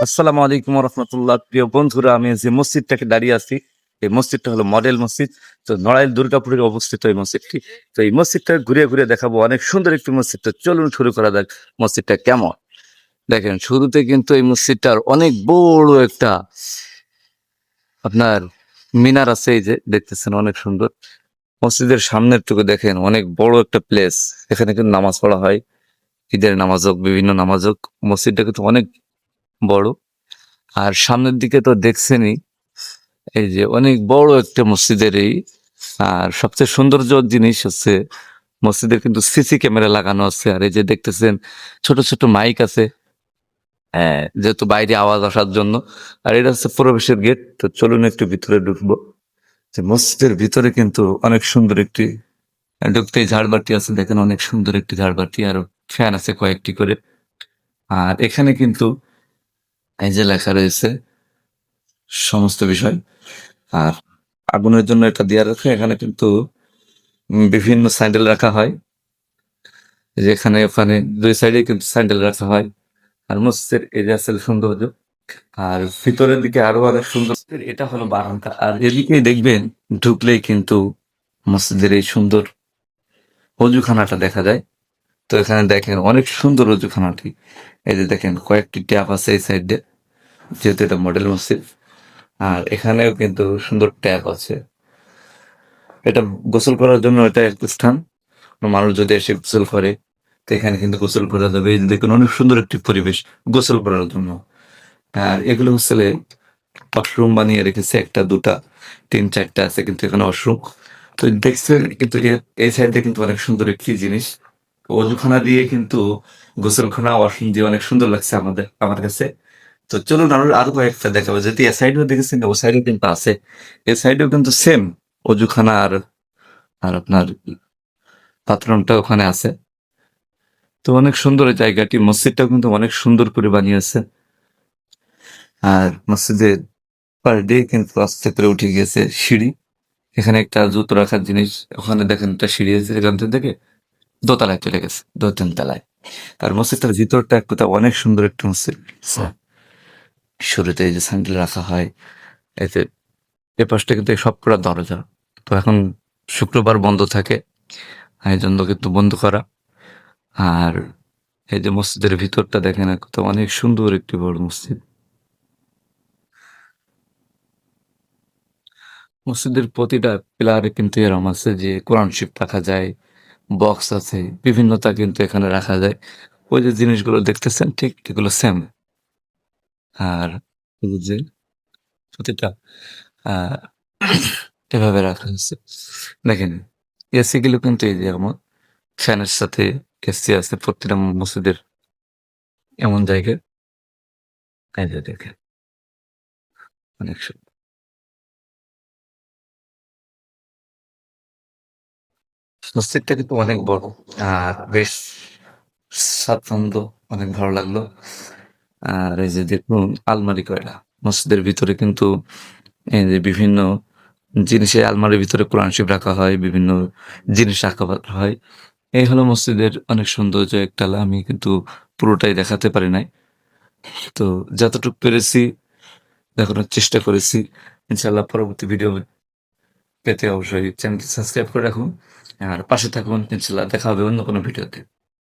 আসসালামু আলাইকুম রহমতুল্লাহ। প্রিয় বন্ধুরা, আমি যে মসজিদটাকে দাঁড়িয়ে আছি, এই মসজিদটা হলো মডেল মসজিদ। তো নড়াইল দুর্গাপুরে অবস্থিত এই মসজিদটি। তো এই মসজিদটা ঘুরে ঘুরে দেখাবো, অনেক সুন্দর একটি মসজিদ। তো চলুন শুরু করা যাক। মসজিদটা কেমন দেখেন, শুরুতে কিন্তু এই মসজিদটার অনেক বড় একটা আপনার মিনার আছে, এই যে দেখতেছেন অনেক সুন্দর। মসজিদের সামনের টুকু দেখেন, অনেক বড় একটা প্লেস। এখানে কিন্তু নামাজ পড়া হয়, ঈদের নামাজ হোক, বিভিন্ন নামাজ হোক। মসজিদটা কিন্তু অনেক বড়। আর সামনের দিকে তো দেখছেনই, এই যে অনেক বড় একটা মসজিদের এই। আর সবচেয়ে সৌন্দর্য জিনিস হচ্ছে মসজিদের কিন্তু সিসি ক্যামেরা লাগানো আছে। আর এই যে দেখতেছেন ছোট ছোট মাইক আছে, হ্যাঁ, যেহেতু বাইরে আওয়াজ আসার জন্য। আর এটা হচ্ছে প্রবেশের গেট। তো চলুন একটু ভিতরে ঢুকবো। যে মসজিদের ভিতরে কিন্তু অনেক সুন্দর একটি ঢুকতে ঝাড়বাতি আছে, দেখেন অনেক সুন্দর একটি ঝাড়বাতি। আর ফ্যান আছে কয়েকটি করে। আর এখানে কিন্তু এই যে লেখা রয়েছে সমস্ত বিষয়। আর আগুনের জন্য এটা দেওয়া রাখে। এখানে কিন্তু বিভিন্ন স্যান্ডেল রাখা হয়, যেখানে ওখানে দুই সাইডে কিন্তু স্যান্ডেল রাখা হয়। আর মসজিদের এই যে আসলে সৌন্দর্য। আর ভিতরের দিকে আরো অনেক সুন্দর। এটা হলো বারান্দা। আর এদিকেই দেখবেন, ঢুকলেই কিন্তু মসজিদের এই সুন্দর অজুখানাটা দেখা যায়। তো এখানে দেখেন অনেক সুন্দর অজুখানাটি। এই যে দেখেন কয়েকটি ট্যাপ আছে এই সাইডে, যেহেতু এটা মডেল মসজিদ। আর এখানেও কিন্তু সুন্দর ট্যাপ আছে। এটা গোসল করার জন্য এটা একটা স্থান। মানুষ যদি এসে গোসল করে, তো এখানে কিন্তু গোসল করা যাবে। এই যে দেখুন অনেক সুন্দর একটি পরিবেশ গোসল করার জন্য। আর এগুলো হচ্ছে ওয়াশরুম বানিয়ে রেখেছে, একটা দুটা তিন চারটা আছে কিন্তু এখানে ওয়াশরুম। তো দেখছেন কিন্তু এই সাইডে কিন্তু অনেক সুন্দর একটি জিনিস। অজুখানা দিয়ে কিন্তু গোসলখানা ওয়াশরুম দিয়ে অনেক সুন্দর লাগছে আমার কাছে। তো চলুন আরো কয়েকটা দেখাবো, যেহেতু এ সাইডেও দেখেছেন ও সাইডেও কিন্তু আছে। এ সাইডেও কিন্তু সেম অজুখানা আর আর আপনার বাথরুমটা ওখানে আছে। তো অনেক সুন্দর এই জায়গাটি। মসজিদটাও কিন্তু অনেক সুন্দর করে বানিয়েছে। আর মসজিদের পার ডে কিন্তু আস্তে করে উঠে গিয়েছে সিঁড়ি। এখানে একটা জুতো রাখার জিনিস। ওখানে দেখেন একটা সিঁড়ি আছে, এখান থেকে দোতলায় চলে গেছে, দো তিন তলায়। আর মসজিদটার ভিতরটা এক কথা অনেক সুন্দর একটা মসজিদ। শুরুতে এই যে স্যান্ডেল রাখা হয়, এতে এ পাশটা কিন্তু সবকটা দরজা। তো এখন শুক্রবার বন্ধ থাকে, এই জন্য কিন্তু বন্ধ করা। আর এই যে মসজিদের ভিতরটা দেখেন, এক কথা অনেক সুন্দর একটি বড় মসজিদ। মসজিদের প্রতিটা পিলারে কিন্তু এরম আছে যে কোরআন শরীফ রাখা যায়, বক্স আছে, বিভিন্নতা কিন্তু এখানে রাখা যায়। ওই যে জিনিসগুলো দেখতেছেন ঠিক এগুলো সেম। আর এই যে প্রতিটা আহ এভাবে রাখা হয়েছে। দেখেন এসি গুলো কিন্তু এই যে আমার ফ্যানের সাথে এসি আছে প্রতিটা মসজিদের এমন জায়গায়। এই যে দেখেন অনেক মসজিদটা কিন্তু অনেক বড়। আর বেশ স্বাচ্ছন্দ্য, অনেক ভালো লাগলো। আর এই যে দেখুন আলমারি কয়লা মসজিদের ভিতরে কিন্তু, এই যে বিভিন্ন জিনিসের আলমারির ভিতরে কোরআন শরীফ রাখা হয়, বিভিন্ন জিনিস রাখা হয়। এই হলো মসজিদের অনেক সৌন্দর্য একটালা। আমি কিন্তু পুরোটাই দেখাতে পারি নাই। তো যতটুকু পেরেছি দেখানোর চেষ্টা করেছি। ইনশাআল্লাহ পরবর্তী ভিডিও পেতে অবশ্যই চ্যানেলটি সাবস্ক্রাইব করে রাখুন। আর পাশে থাকুন। ইনশাআল্লাহ দেখা হবে অন্য কোনো ভিডিওতে।